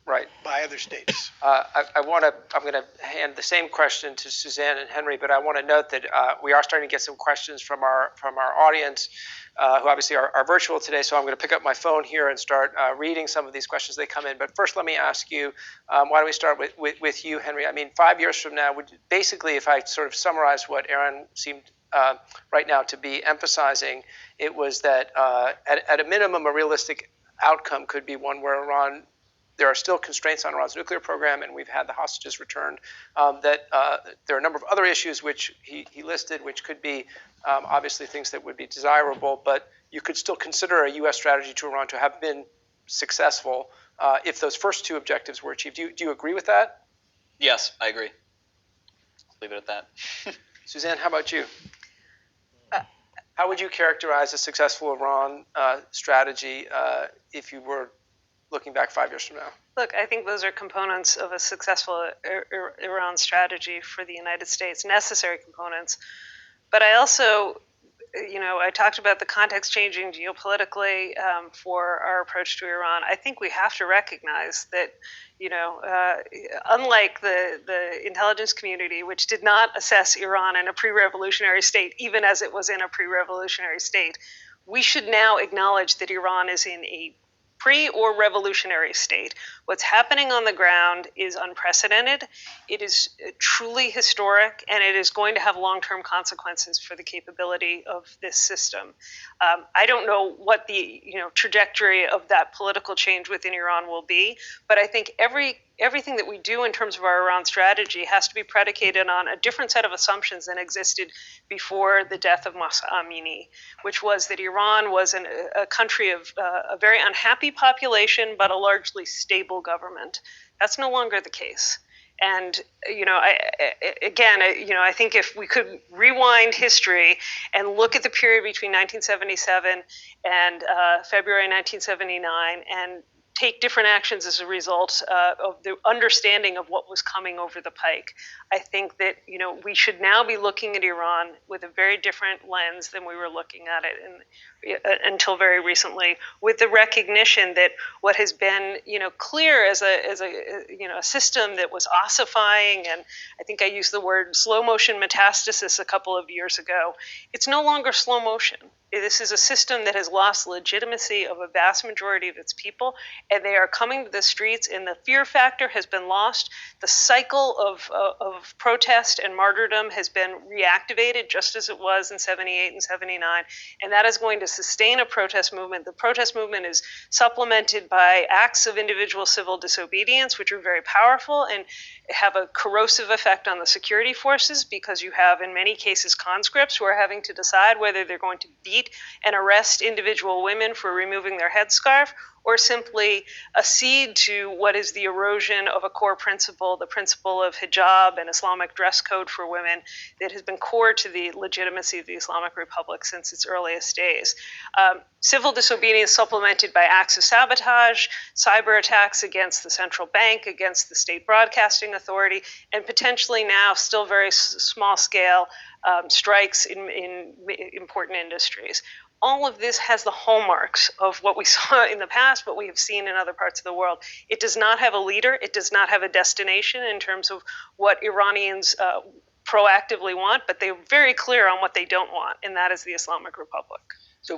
Right. by other states. I'm going to hand the same question to Suzanne and Henry, but I want to note that we are starting to get some questions from our audience, who obviously are virtual today. So I'm going to pick up my phone here and start reading some of these questions that come in. But first, let me ask you, why don't we start with you, Henry? I mean, 5 years from now, basically, if I sort of summarize what Aaron seemed right now to be emphasizing, it was that at a minimum, a realistic outcome could be one where Iran, there are still constraints on Iran's nuclear program, and we've had the hostages returned. That there are a number of other issues which he listed, which could be obviously things that would be desirable, but you could still consider a U.S. strategy to Iran to have been successful if those first two objectives were achieved. Do you agree with that? Yes, I agree. Leave it at that. Suzanne, how about you? How would you characterize a successful Iran strategy if you were looking back 5 years from now? Look, I think those are components of a successful Iran strategy for the United States, necessary components. But I also, I talked about the context changing geopolitically for our approach to Iran. I think we have to recognize that, unlike the intelligence community, which did not assess Iran in a pre-revolutionary state, even as it was in a pre-revolutionary state, we should now acknowledge that Iran is in a pre or revolutionary state. What's happening on the ground is unprecedented. It is truly historic, and it is going to have long-term consequences for the capability of this system. I don't know what the trajectory of that political change within Iran will be, but I think everything that we do in terms of our Iran strategy has to be predicated on a different set of assumptions than existed before the death of Mahsa Amini, which was that Iran was a country of a very unhappy population, but a largely stable government. That's no longer the case. And, I think if we could rewind history and look at the period between 1977 and February 1979 and take different actions as a result of the understanding of what was coming over the pike, I think that we should now be looking at Iran with a very different lens than we were looking at it until very recently, with the recognition that what has been clear as a system that was ossifying, and I think I used the word slow motion metastasis a couple of years ago, it's no longer slow motion. This is a system that has lost legitimacy of a vast majority of its people, and they are coming to the streets, and the fear factor has been lost. The cycle of protest and martyrdom has been reactivated just as it was in 78 and 79, and that is going to sustain a protest movement. The protest movement is supplemented by acts of individual civil disobedience, which are very powerful and have a corrosive effect on the security forces, because you have, in many cases, conscripts who are having to decide whether they're going to beat and arrest individual women for removing their headscarf, or simply accede to what is the erosion of a core principle, the principle of hijab and Islamic dress code for women, that has been core to the legitimacy of the Islamic Republic since its earliest days. Civil disobedience supplemented by acts of sabotage, cyber attacks against the central bank, against the state broadcasting authority, and potentially now still very small scale strikes in important industries. All of this has the hallmarks of what we saw in the past, what we have seen in other parts of the world. It does not have a leader. It does not have a destination in terms of what Iranians proactively want, but they're very clear on what they don't want, and that is the Islamic Republic. So